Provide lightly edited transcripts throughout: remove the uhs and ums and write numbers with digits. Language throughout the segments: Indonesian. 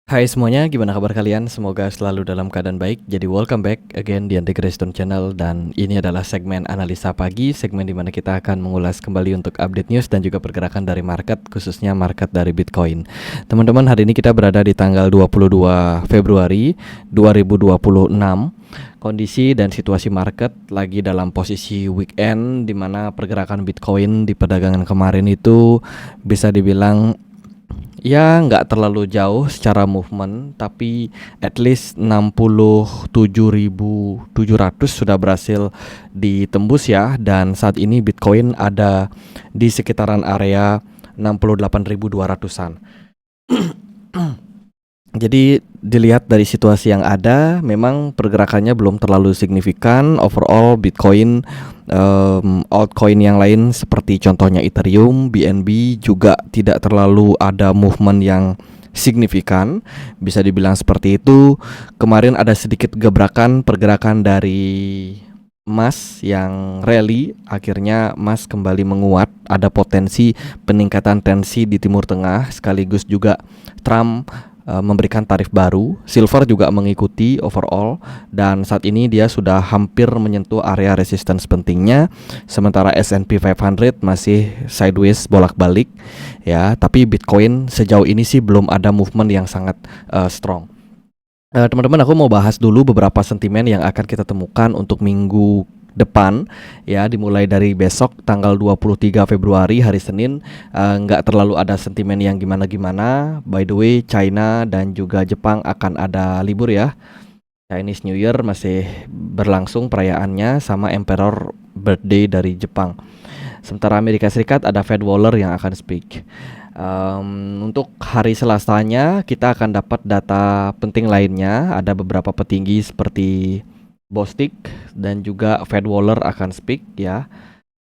Hai semuanya, gimana kabar kalian? Semoga selalu dalam keadaan baik. Jadi welcome back again di Anti Grayston Channel. Dan ini adalah segmen analisa pagi, segmen dimana kita akan mengulas kembali untuk update news dan juga pergerakan dari market, khususnya market dari Bitcoin. Teman-teman, hari ini kita berada di tanggal 22 Februari 2026. Kondisi dan situasi market lagi dalam posisi weekend, dimana pergerakan Bitcoin di perdagangan kemarin itu bisa dibilang ya nggak terlalu jauh secara movement, tapi at least 67.700 sudah berhasil ditembus ya. Dan saat ini Bitcoin ada di sekitaran area 68.200-an. Jadi dilihat dari situasi yang ada, memang pergerakannya belum terlalu signifikan. Overall Bitcoin, altcoin yang lain seperti contohnya Ethereum, BNB juga tidak terlalu ada movement yang signifikan, bisa dibilang seperti itu. Kemarin ada sedikit gebrakan pergerakan dari emas yang rally, akhirnya emas kembali menguat. Ada potensi peningkatan tensi di Timur Tengah, sekaligus juga Trump memberikan tarif baru. Silver juga mengikuti overall, dan saat ini dia sudah hampir menyentuh area resistance pentingnya. Sementara S&P 500 masih sideways bolak-balik ya, tapi Bitcoin sejauh ini sih belum ada movement yang sangat strong. Teman-teman, aku mau bahas dulu beberapa sentimen yang akan kita temukan untuk minggu depan ya, dimulai dari besok tanggal 23 Februari hari Senin. Nggak terlalu ada sentimen yang gimana-gimana. By the way, China dan juga Jepang akan ada libur ya. Chinese New Year masih berlangsung perayaannya, sama Emperor Birthday dari Jepang. Sementara Amerika Serikat ada Fed Waller yang akan speak. Untuk hari Selasanya kita akan dapat data penting lainnya. Ada beberapa petinggi seperti Bostic dan juga Fed Waller akan speak ya.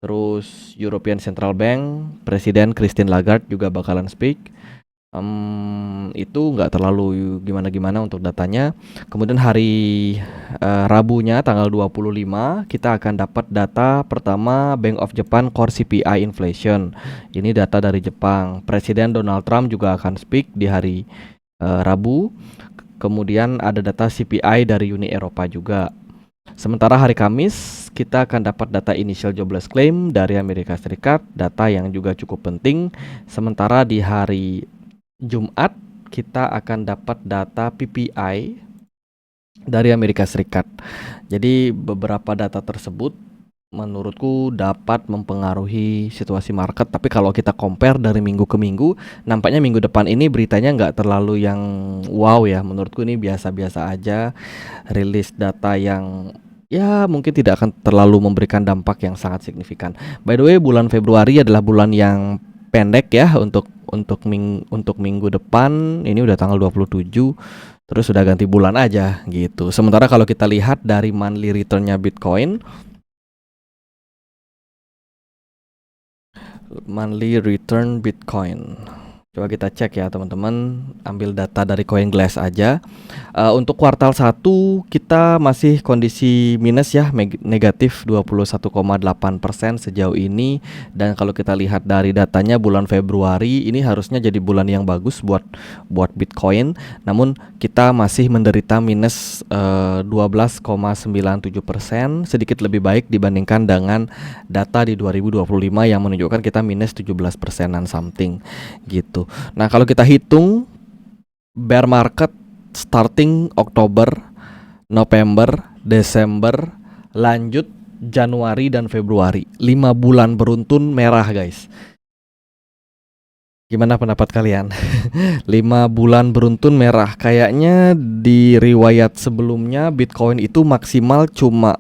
Terus European Central Bank Presiden Christine Lagarde juga bakalan speak. Itu nggak terlalu gimana-gimana untuk datanya. Kemudian hari Rabunya tanggal 25 kita akan dapat data pertama Bank of Japan Core CPI Inflation. Ini data dari Jepang. Presiden Donald Trump juga akan speak di hari Rabu. Kemudian ada data CPI dari Uni Eropa juga. Sementara hari Kamis kita akan dapat data initial jobless claim dari Amerika Serikat, data yang juga cukup penting. Sementara di hari Jumat kita akan dapat data PPI dari Amerika Serikat. Jadi beberapa data tersebut menurutku dapat mempengaruhi situasi market. Tapi kalau kita compare dari minggu ke minggu, nampaknya minggu depan ini beritanya nggak terlalu yang wow ya. Menurutku ini biasa-biasa aja. Rilis data yang ya mungkin tidak akan terlalu memberikan dampak yang sangat signifikan. By the way, bulan Februari adalah bulan yang pendek ya untuk minggu depan. Ini udah tanggal 27, terus sudah ganti bulan aja gitu. Sementara kalau kita lihat dari monthly return-nya Bitcoin, monthly return Bitcoin, coba kita cek ya teman-teman. Ambil data dari CoinGlass aja. Untuk kuartal 1 kita masih kondisi minus ya, negatif 21,8% sejauh ini. Dan kalau kita lihat dari datanya bulan Februari ini harusnya jadi bulan yang bagus buat Bitcoin. Namun kita masih menderita minus 12,97%, sedikit lebih baik dibandingkan dengan data di 2025 yang menunjukkan kita minus 17%-an something gitu. Nah, kalau kita hitung bear market starting Oktober, November, Desember, lanjut Januari dan Februari, 5 bulan beruntun merah guys. Gimana pendapat kalian? 5 bulan beruntun merah. Kayaknya di riwayat sebelumnya Bitcoin itu maksimal cuma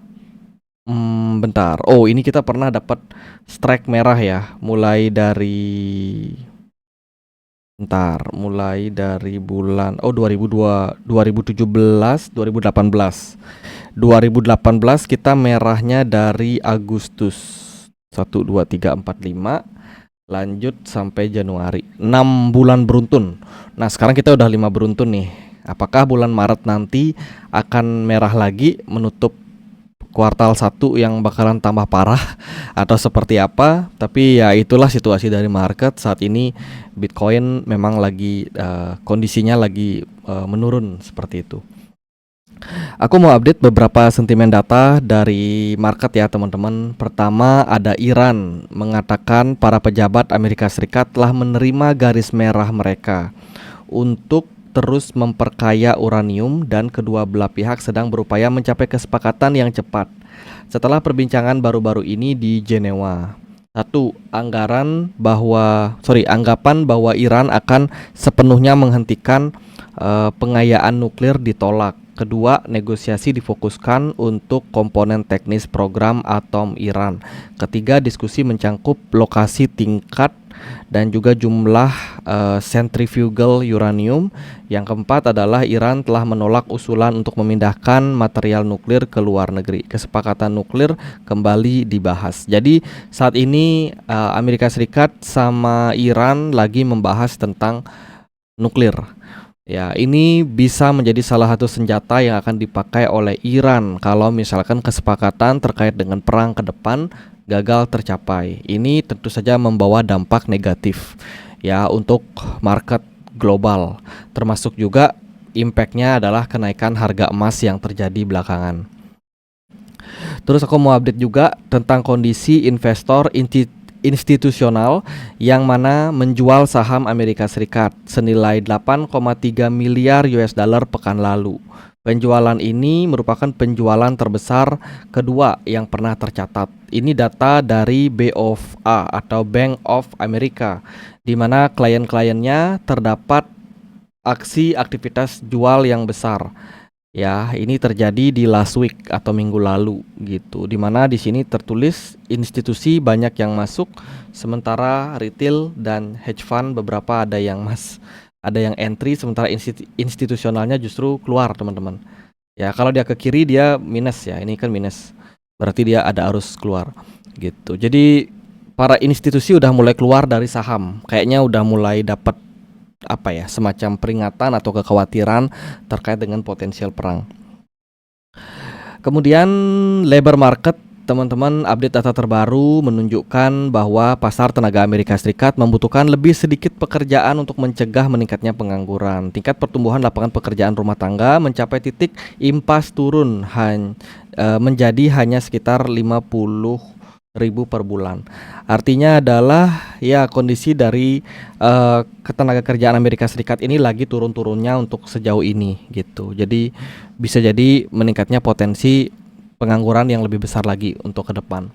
bentar. Oh, ini kita pernah dapat strike merah ya, mulai dari bulan 2017, 2018 kita merahnya dari Agustus 1, 2, 3, 4, 5 lanjut sampai Januari, 6 bulan beruntun. Nah sekarang kita udah 5 beruntun nih. Apakah bulan Maret nanti akan merah lagi menutup kuartal 1 yang bakalan tambah parah atau seperti apa. Tapi ya itulah situasi dari market saat ini. Bitcoin memang lagi kondisinya lagi menurun seperti itu. Aku mau update beberapa sentimen data dari market ya teman-teman. Pertama ada Iran mengatakan para pejabat Amerika Serikat telah menerima garis merah mereka untuk terus memperkaya uranium dan kedua belah pihak sedang berupaya mencapai kesepakatan yang cepat. Setelah perbincangan baru-baru ini di Jenewa. Anggapan bahwa Iran akan sepenuhnya menghentikan pengayaan nuklir ditolak. Kedua, negosiasi difokuskan untuk komponen teknis program atom Iran. Ketiga, diskusi mencangkup lokasi tingkat dan juga jumlah centrifugal uranium. Yang keempat adalah Iran telah menolak usulan untuk memindahkan material nuklir ke luar negeri. Kesepakatan nuklir kembali dibahas. Jadi saat ini Amerika Serikat sama Iran lagi membahas tentang nuklir. Ya, ini bisa menjadi salah satu senjata yang akan dipakai oleh Iran kalau misalkan kesepakatan terkait dengan perang ke depan gagal tercapai. Ini tentu saja membawa dampak negatif ya untuk market global. Termasuk juga impactnya adalah kenaikan harga emas yang terjadi belakangan. Terus aku mau update juga tentang kondisi investor institusional yang mana menjual saham Amerika Serikat senilai 8,3 miliar US dollar pekan lalu. Penjualan ini merupakan penjualan terbesar kedua yang pernah tercatat. Ini data dari BOFA atau Bank of America, di mana klien-kliennya terdapat aksi aktivitas jual yang besar. Ya, ini terjadi di last week atau minggu lalu gitu. Dimana di sini tertulis institusi banyak yang masuk, sementara retail dan hedge fund beberapa ada yang entry, sementara institusionalnya justru keluar teman-teman. Ya, kalau dia ke kiri dia minus ya, ini kan minus. Berarti dia ada arus keluar gitu. Jadi para institusi udah mulai keluar dari saham. Kayaknya udah mulai dapat semacam peringatan atau kekhawatiran terkait dengan potensial perang. Kemudian labor market, teman-teman, update data terbaru menunjukkan bahwa pasar tenaga Amerika Serikat membutuhkan lebih sedikit pekerjaan untuk mencegah meningkatnya pengangguran. Tingkat pertumbuhan lapangan pekerjaan rumah tangga mencapai titik impas turun menjadi hanya sekitar 50.000 per bulan. Artinya adalah ya kondisi dari ketenaga kerjaan Amerika Serikat ini lagi turun-turunnya untuk sejauh ini gitu. Jadi bisa jadi meningkatnya potensi pengangguran yang lebih besar lagi untuk ke depan.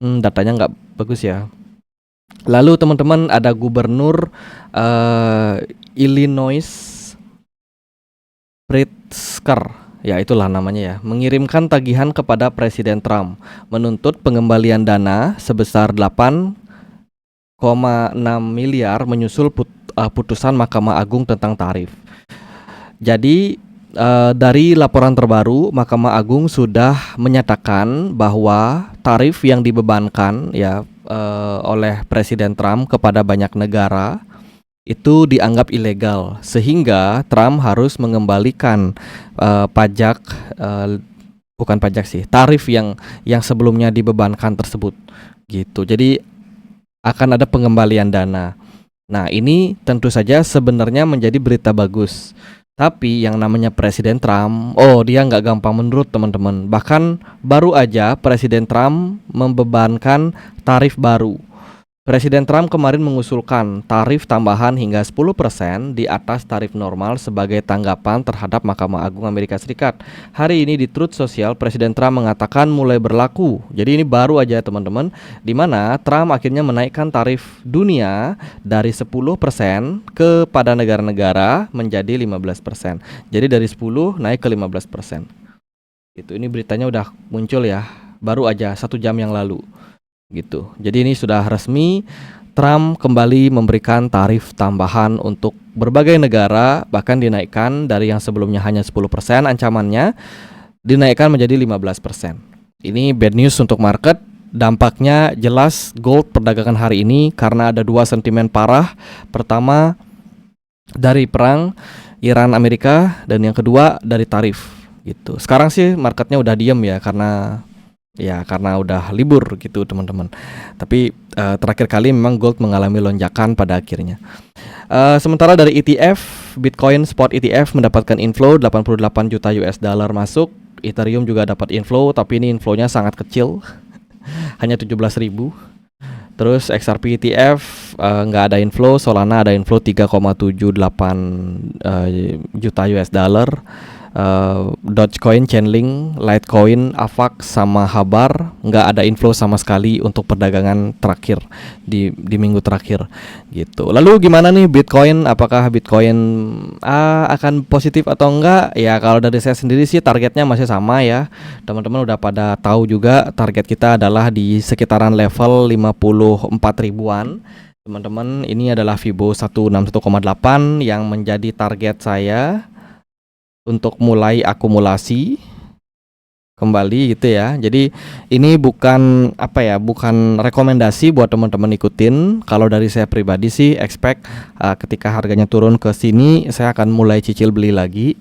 Datanya nggak bagus ya. Lalu teman-teman ada gubernur Illinois Pritzker, ya itulah namanya ya, mengirimkan tagihan kepada Presiden Trump menuntut pengembalian dana sebesar 8,6 miliar menyusul putusan Mahkamah Agung tentang tarif. Jadi dari laporan terbaru, Mahkamah Agung sudah menyatakan bahwa tarif yang dibebankan oleh Presiden Trump kepada banyak negara itu dianggap ilegal, sehingga Trump harus mengembalikan tarif yang sebelumnya dibebankan tersebut gitu. Jadi akan ada pengembalian dana. Nah, ini tentu saja sebenarnya menjadi berita bagus. Tapi yang namanya Presiden Trump, dia nggak gampang menurut teman-teman. Bahkan baru aja Presiden Trump membebankan tarif baru. Presiden Trump kemarin mengusulkan tarif tambahan hingga 10% di atas tarif normal sebagai tanggapan terhadap Mahkamah Agung Amerika Serikat. Hari ini di Truth Social, Presiden Trump mengatakan mulai berlaku. Jadi ini baru aja teman-teman, di mana Trump akhirnya menaikkan tarif dunia dari 10% kepada negara-negara menjadi 15%. Jadi dari 10 naik ke 15%. Ini beritanya udah muncul ya, baru aja 1 jam yang lalu. Gitu. Jadi ini sudah resmi, Trump kembali memberikan tarif tambahan untuk berbagai negara, bahkan dinaikkan dari yang sebelumnya hanya 10% ancamannya, dinaikkan menjadi 15%. Ini bad news untuk market. Dampaknya jelas gold perdagangan hari ini karena ada 2 sentimen parah. Pertama dari perang Iran Amerika dan yang kedua dari tarif gitu. Sekarang sih marketnya udah diem ya karena udah libur gitu teman-teman. Tapi terakhir kali memang gold mengalami lonjakan pada akhirnya. Sementara dari ETF, Bitcoin Spot ETF mendapatkan inflow 88 juta US dollar masuk. Ethereum juga dapat inflow, tapi ini inflownya sangat kecil, hanya 17.000. Terus XRP ETF nggak ada inflow, Solana ada inflow 3,78 juta US dollar. Dogecoin, Chainlink, Litecoin, AVAX sama Habar nggak ada inflow sama sekali untuk perdagangan terakhir di minggu terakhir gitu. Lalu gimana nih Bitcoin? Apakah Bitcoin akan positif atau enggak? Ya kalau dari saya sendiri sih targetnya masih sama ya. Teman-teman udah pada tahu juga target kita adalah di sekitaran level 54 ribuan. Teman-teman, ini adalah Fibo 161,8 yang menjadi target saya untuk mulai akumulasi kembali gitu ya. Jadi ini bukan bukan rekomendasi buat teman-teman ikutin. Kalau dari saya pribadi sih expect ketika harganya turun ke sini saya akan mulai cicil beli lagi.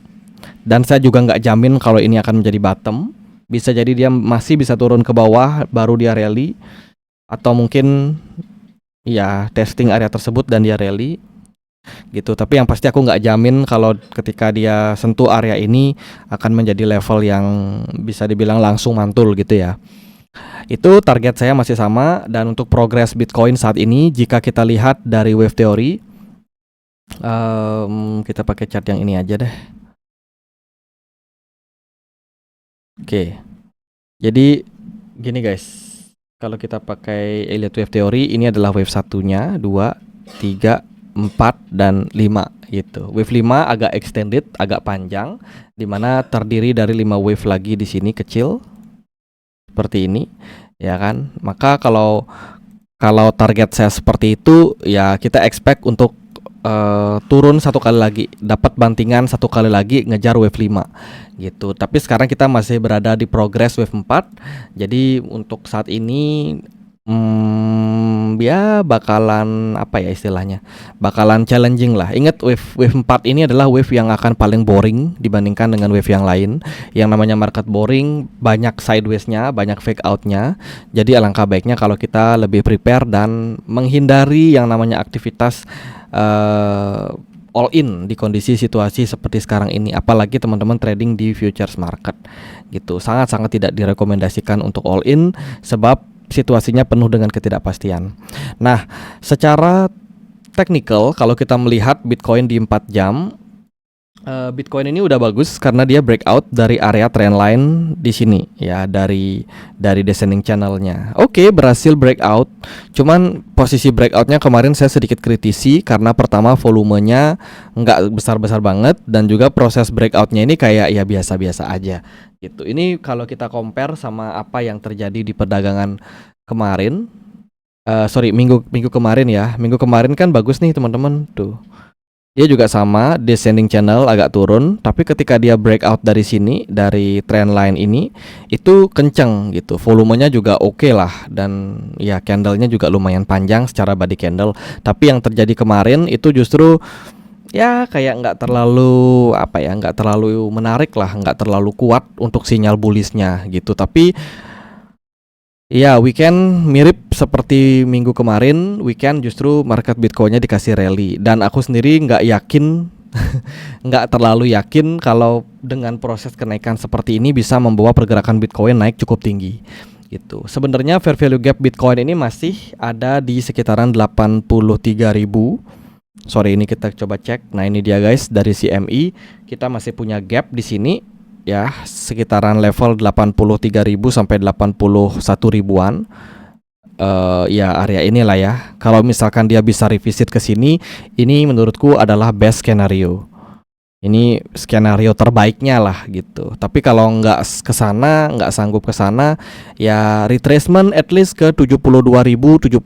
Dan saya juga nggak jamin kalau ini akan menjadi bottom. Bisa jadi dia masih bisa turun ke bawah baru dia rally, atau mungkin ya testing area tersebut dan dia rally gitu. Tapi yang pasti aku nggak jamin kalau ketika dia sentuh area ini akan menjadi level yang bisa dibilang langsung mantul gitu ya. Itu target saya masih sama. Dan untuk progres Bitcoin saat ini, jika kita lihat dari wave theory, kita pakai chart yang ini aja deh. Oke. Jadi gini guys, kalau kita pakai Elliott Wave Theory, ini adalah wave satunya, 2, 3, 4 dan 5 gitu. Wave 5 agak extended, agak panjang, dimana terdiri dari 5 wave lagi di sini kecil seperti ini, ya kan? Maka kalau target saya seperti itu, ya kita expect untuk turun satu kali lagi, dapat bantingan satu kali lagi, ngejar wave 5 gitu. Tapi sekarang kita masih berada di progress wave 4. Jadi untuk saat ini ya bakalan istilahnya, bakalan challenging lah. Ingat wave 4 ini adalah wave yang akan paling boring dibandingkan dengan wave yang lain. Yang namanya market boring, banyak sideways-nya, banyak fake out-nya. Jadi alangkah baiknya kalau kita lebih prepare dan menghindari yang namanya aktivitas all in di kondisi situasi seperti sekarang ini. Apalagi teman-teman trading di futures market gitu. Sangat-sangat tidak direkomendasikan untuk all in, sebab situasinya penuh dengan ketidakpastian. Nah, secara technical kalau kita melihat Bitcoin di 4 jam, Bitcoin ini udah bagus karena dia breakout dari area trendline di sini ya, dari descending channelnya. Oke, berhasil breakout. Cuman posisi breakoutnya kemarin saya sedikit kritisi karena pertama volumenya nggak besar-besar banget, dan juga proses breakoutnya ini kayak ya biasa-biasa aja gitu. Ini kalau kita compare sama apa yang terjadi di perdagangan kemarin, minggu kemarin ya. Minggu kemarin kan bagus nih teman-teman tuh. Dia juga sama, descending channel agak turun, tapi ketika dia breakout dari sini, dari trend line ini, itu kenceng gitu. Volumenya juga oke lah, dan ya candlenya juga lumayan panjang secara body candle. Tapi yang terjadi kemarin itu justru ya kayak nggak terlalu nggak terlalu menarik lah, nggak terlalu kuat untuk sinyal bullishnya gitu. Tapi ya, weekend mirip seperti minggu kemarin. Weekend justru market Bitcoinnya dikasih rally, dan aku sendiri nggak yakin, nggak terlalu yakin kalau dengan proses kenaikan seperti ini bisa membawa pergerakan Bitcoin naik cukup tinggi gitu. Sebenarnya fair value gap Bitcoin ini masih ada di sekitaran 83.000. Ini kita coba cek. Nah, ini dia guys, dari CME kita masih punya gap di sini ya, sekitaran level 83.000 sampai 81.000-an. Ya area inilah ya. Kalau misalkan dia bisa revisit ke sini, ini menurutku adalah best skenario. Ini skenario terbaiknya lah gitu. Tapi kalau nggak kesana, nggak sanggup kesana, ya retracement at least ke 72.000, 73.000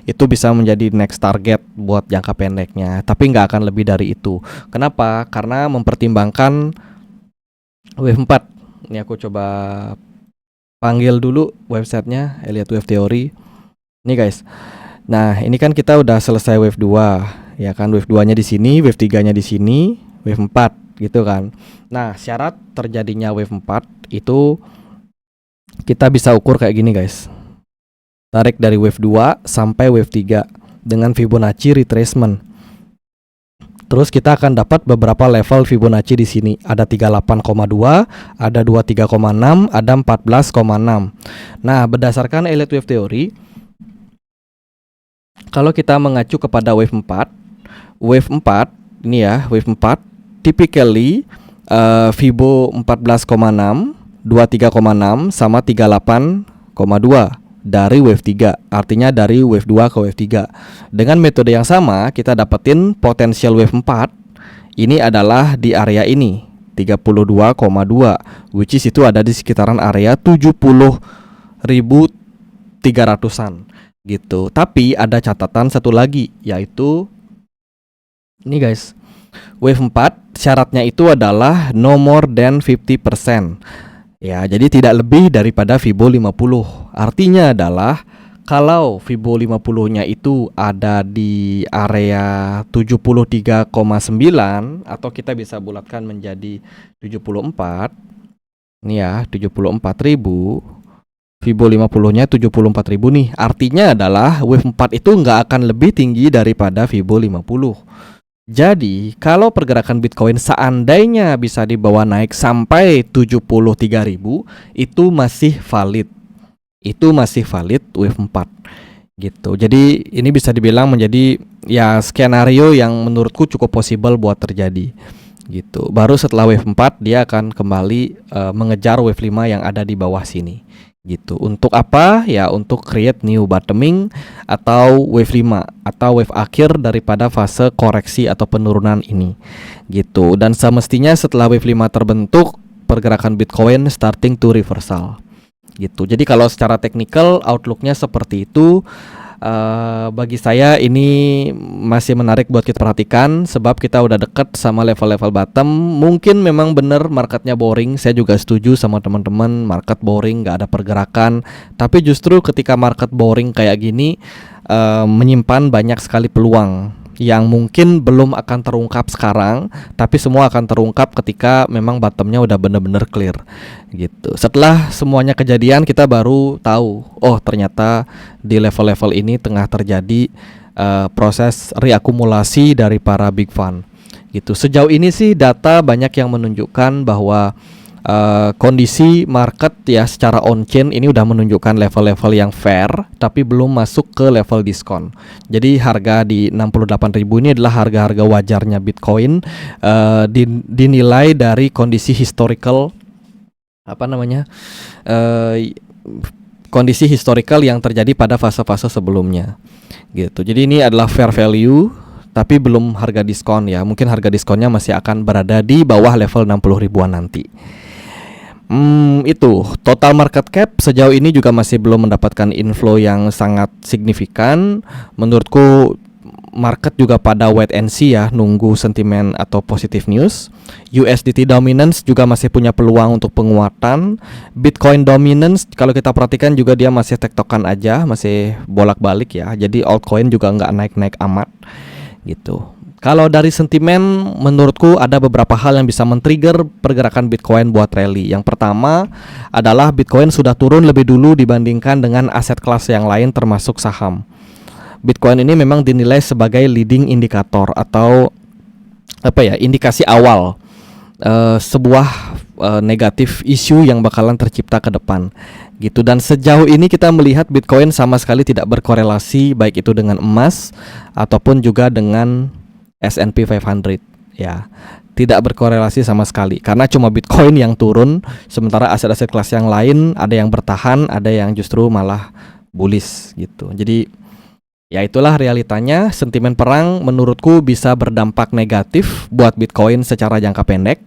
itu bisa menjadi next target buat jangka pendeknya. Tapi nggak akan lebih dari itu. Kenapa? Karena mempertimbangkan wave 4. Ini aku coba panggil dulu websitenya, Elliott Wave Theory. Nih guys. Nah, ini kan kita udah selesai wave 2, ya kan? Wave 2-nya di sini, wave 3-nya di sini, wave 4 gitu kan. Nah, syarat terjadinya wave 4 itu kita bisa ukur kayak gini guys. Tarik dari wave 2 sampai wave 3 dengan Fibonacci retracement. Terus kita akan dapat beberapa level Fibonacci di sini. Ada 38,2, ada 23,6, ada 14,6. Nah, berdasarkan Elliott Wave Theory, kalau kita mengacu kepada wave 4 ini ya, wave 4 typically Fibo 14,6, 23,6 sama 38,2 dari wave 3. Artinya dari wave 2 ke wave 3. Dengan metode yang sama kita dapetin potensial wave 4 ini adalah di area ini 32,2, which is itu ada di sekitaran area 70.300-an gitu. Tapi ada catatan satu lagi, yaitu ini guys, wave 4 syaratnya itu adalah no more than 50%. Ya, jadi tidak lebih daripada Fibo 50. Artinya adalah kalau Fibo 50-nya itu ada di area 73,9 atau kita bisa bulatkan menjadi 74. Ini ya, 74.000. Fibo 50-nya 74.000 nih. Artinya adalah wave 4 itu nggak akan lebih tinggi daripada Fibo 50. Jadi, kalau pergerakan Bitcoin seandainya bisa dibawa naik sampai 73.000, itu masih valid. Itu masih valid wave 4 gitu. Jadi, ini bisa dibilang menjadi ya skenario yang menurutku cukup possible buat terjadi gitu. Baru setelah wave 4 dia akan kembali mengejar wave 5 yang ada di bawah sini. Gitu. Untuk apa? Ya untuk create new bottoming atau wave 5 atau wave akhir daripada fase koreksi atau penurunan ini. Gitu. Dan semestinya setelah wave 5 terbentuk, pergerakan Bitcoin starting to reversal. Gitu. Jadi kalau secara teknikal outlooknya seperti itu. Bagi saya ini masih menarik buat kita perhatikan sebab kita udah deket sama level-level bottom. Mungkin memang benar marketnya boring. Saya juga setuju sama teman-teman, market boring, nggak ada pergerakan. Tapi justru ketika market boring kayak gini menyimpan banyak sekali peluang yang mungkin belum akan terungkap sekarang, tapi semua akan terungkap ketika memang bottomnya udah bener-bener clear gitu. Setelah semuanya kejadian kita baru tahu, oh ternyata di level-level ini tengah terjadi proses reakumulasi dari para big fund gitu. Sejauh ini sih data banyak yang menunjukkan bahwa kondisi market ya secara on chain ini udah menunjukkan level-level yang fair tapi belum masuk ke level diskon. Jadi harga di 68.000 ini adalah harga-harga wajarnya Bitcoin dinilai dari kondisi historical kondisi historical yang terjadi pada fase-fase sebelumnya gitu. Jadi ini adalah fair value tapi belum harga diskon ya. Mungkin harga diskonnya masih akan berada di bawah level 60 ribuan nanti. Itu total market cap sejauh ini juga masih belum mendapatkan inflow yang sangat signifikan. Menurutku market juga pada wait and see ya, nunggu sentimen atau positive news. USDT dominance juga masih punya peluang untuk penguatan. Bitcoin dominance kalau kita perhatikan juga dia masih tektokan aja, masih bolak-balik ya. Jadi altcoin juga nggak naik-naik amat gitu. Kalau dari sentimen, menurutku ada beberapa hal yang bisa men-trigger pergerakan Bitcoin buat rally. Yang pertama adalah Bitcoin sudah turun lebih dulu dibandingkan dengan aset kelas yang lain termasuk saham. Bitcoin ini memang dinilai sebagai leading indikator atau indikasi awal sebuah negatif isu yang bakalan tercipta ke depan gitu. Dan sejauh ini kita melihat Bitcoin sama sekali tidak berkorelasi baik itu dengan emas ataupun juga dengan S&P 500 ya. Tidak berkorelasi sama sekali karena cuma Bitcoin yang turun sementara aset-aset kelas yang lain ada yang bertahan, ada yang justru malah bullish gitu. Jadi ya itulah realitanya. Sentimen perang menurutku bisa berdampak negatif buat Bitcoin secara jangka pendek.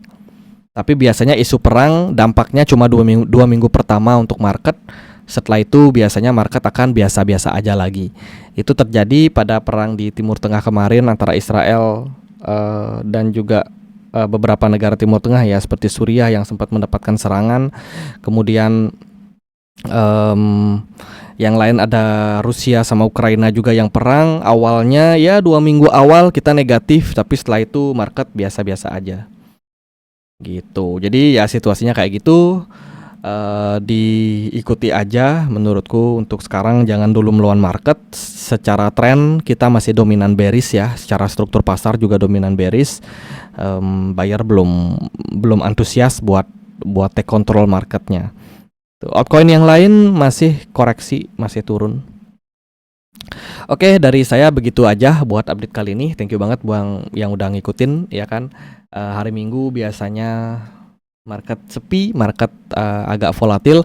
Tapi biasanya isu perang dampaknya cuma 2 minggu pertama untuk market. Setelah itu biasanya market akan biasa-biasa aja lagi. Itu terjadi pada perang di Timur Tengah kemarin antara Israel dan juga beberapa negara Timur Tengah ya, seperti Suriah yang sempat mendapatkan serangan. Kemudian yang lain ada Rusia sama Ukraina juga yang perang. Awalnya ya 2 minggu awal kita negatif, tapi setelah itu market biasa-biasa aja. gitu. Jadi ya situasinya kayak gitu, diikuti aja menurutku untuk sekarang. Jangan dulu melawan market. Secara tren kita masih dominan bearish ya, secara struktur pasar juga dominan bearish. Buyer belum antusias buat take control marketnya. Altcoin yang lain masih koreksi, masih turun. Oke, dari saya begitu aja buat update kali ini. Thank you banget buat yang udah ngikutin ya kan. Hari Minggu biasanya market sepi, market agak volatil.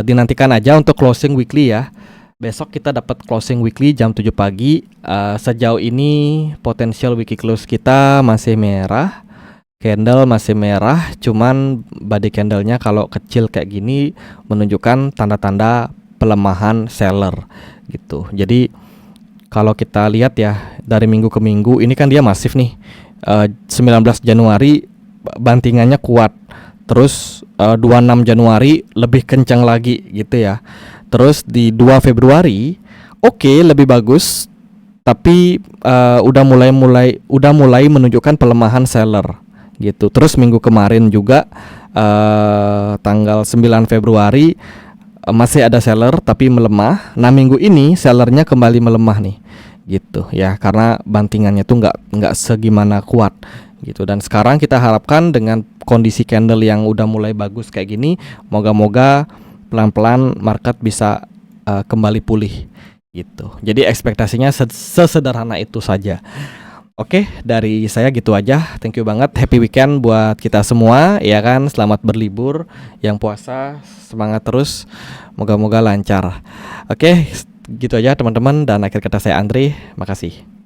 Dinantikan aja untuk closing weekly ya. Besok kita dapat closing weekly jam 7 pagi. Sejauh ini potensial weekly close kita masih merah. Candle masih merah, cuman body candlenya kalau kecil kayak gini menunjukkan tanda-tanda pelemahan seller gitu. Jadi kalau kita lihat ya dari minggu ke minggu ini kan dia masif nih. 19 Januari bantingannya kuat. Terus 26 Januari lebih kencang lagi gitu ya. Terus di 2 Februari oke, lebih bagus, tapi udah mulai menunjukkan pelemahan seller gitu. Terus minggu kemarin juga tanggal 9 Februari masih ada seller tapi melemah. Nah, minggu ini sellernya kembali melemah nih gitu ya, karena bantingannya tuh nggak segimana kuat gitu. Dan sekarang kita harapkan dengan kondisi candle yang udah mulai bagus kayak gini, moga-moga pelan-pelan market bisa kembali pulih gitu. Jadi ekspektasinya sesederhana itu saja. Oke, dari saya gitu aja. Thank you banget. Happy weekend buat kita semua ya kan. Selamat berlibur. Yang puasa semangat terus. Moga-moga lancar. Oke, gitu aja teman-teman, dan akhir kata saya Andre. Makasih.